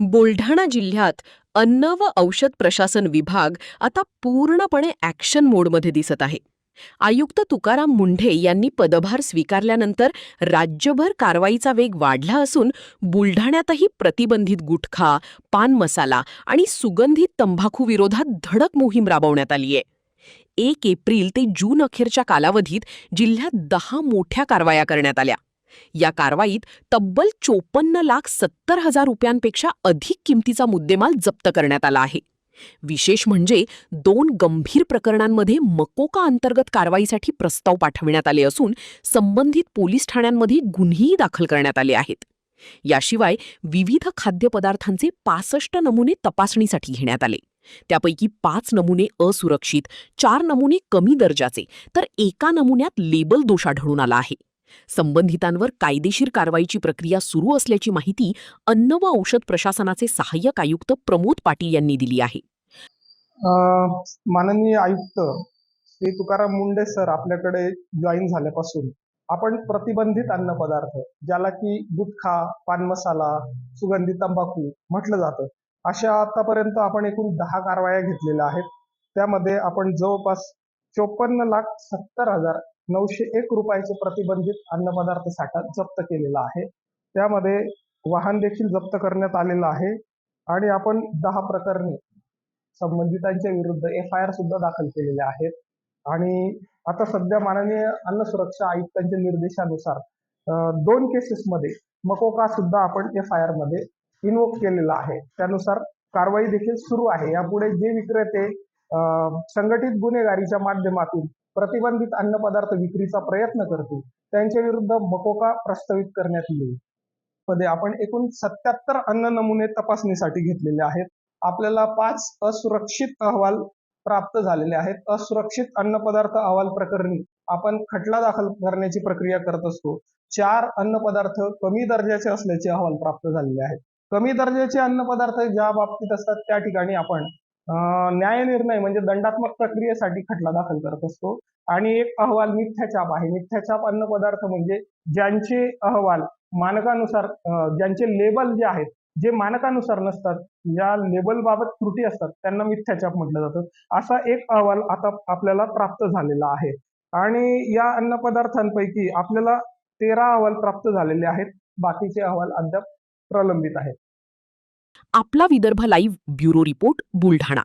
बुलढाणा जिल्ह्यात अन्न व औषध प्रशासन विभाग आता पूर्णपणे ॲक्शन मोडमध्ये दिसत आहे. आयुक्त तुकाराम मुंढे यांनी पदभार स्वीकारल्यानंतर राज्यभर कारवाईचा वेग वाढला असून बुलढाण्यातही प्रतिबंधित गुटखा, पान मसाला आणि सुगंधित तंबाखू विरोधात धडक मोहीम राबवण्यात आली आहे. 1 एप्रिल ते जून अखेरच्या कालावधीत जिल्ह्यात 10 मोठ्या कारवाया करण्यात आल्या. या कारवाईत तब्बल 54,70,000 रुपयांपेक्षा अधिक किमतीचा मुद्देमाल जप्त करण्यात आला आहे. विशेष म्हणजे 2 गंभीर प्रकरणांमध्ये मकोका अंतर्गत कारवाईसाठी प्रस्ताव पाठविण्यात आले असून संबंधित पोलीस ठाण्यांमध्ये गुन्हेही दाखल करण्यात आले आहेत. याशिवाय विविध खाद्यपदार्थांचे 65 नमुने तपासणीसाठी घेण्यात आले. त्यापैकी 5 नमुने असुरक्षित, 4 नमुने कमी दर्जाचे तर एका नमुन्यात लेबल दोष आढळून आला आहे. संबंधितांवर कायदेशीर कारवाईची प्रक्रिया सुरू असल्याची माहिती अन्न व औषध प्रशासनाचे सहाय्यक आयुक्त प्रमोद पाटील यांनी दिली आहे. माननीय आयुक्त श्री तुकाराम मुंढे सर आपल्याकडे जॉईन झाल्यापासून आपण प्रतिबंधित अन्न पदार्थ, ज्याला की गुटखा, पान मसाला, सुगंधित तंबाखू म्हटलं जातं, अशा आतापर्यंत आपण एकूण 10 कारवाया घेतलेल्या आहेत. त्यामध्ये आपण जवळपास 54,70,901 रुपयाचे प्रतिबंधित अन्नपदार्थ साठा जप्त केलेला आहे. त्यामध्ये वाहन देखील जप्त करण्यात आलेलं आहे आणि आपण 10 प्रकरणी संबंधितांच्या विरुद्ध FIR सुद्धा दाखल केलेले आहेत. आणि आता सध्या माननीय अन्न सुरक्षा आयुक्तांच्या निर्देशानुसार 2 केसेसमध्ये मकोका सुद्धा आपण FIR मध्ये इन्वोक केलेला आहे. त्यानुसार कारवाई देखील सुरू आहे. यापुढे जे विक्रेते संघटित गुन्हेगारीच्या माध्यमातून प्रतिबंधित अन्न पदार्थ विक्रीचा प्रयत्न करतील त्यांच्या विरुद्ध मकोका प्रस्तावित करण्यात येईल. मध्ये आपण एकूण 77 अन्न नमुने तपासणीसाठी घेतलेले आहेत. आपल्याला 5 असुरक्षित अहवाल प्राप्त झालेले आहेत. असुरक्षित अन्न पदार्थ अहवाल प्रकरणी आपण खटला दाखल करण्याची प्रक्रिया करत असतो. 4 अन्न पदार्थ कमी दर्जाचे असल्याचे अहवाल प्राप्त झालेले आहेत. कमी दर्जाचे अन्न पदार्थ ज्या बाबतीत असतात त्या ठिकाणी आपण न्यायनिर्णय म्हणजे दंडात्मक प्रक्रियेसाठी खटला दाखल करत असतो. आणि एक अहवाल मिथ्याछाप आहे. मिथ्याछाप अन्न पदार्थ म्हणजे ज्यांचे अहवाल मानकानुसार, ज्यांचे लेबल जे आहेत जे मानकानुसार नसतात, ज्या लेबल बाबत त्रुटी असतात त्यांना मिथ्याछाप म्हटलं जातं. असा एक अहवाल आता आपल्याला प्राप्त झालेला आहे. आणि या अन्न पदार्थांपैकी आपल्याला 13 अहवाल प्राप्त झालेले आहेत. बाकीचे अहवाल अद्याप प्रलंबित आहेत. आपला Vidarbha live bureau report, Buldhana.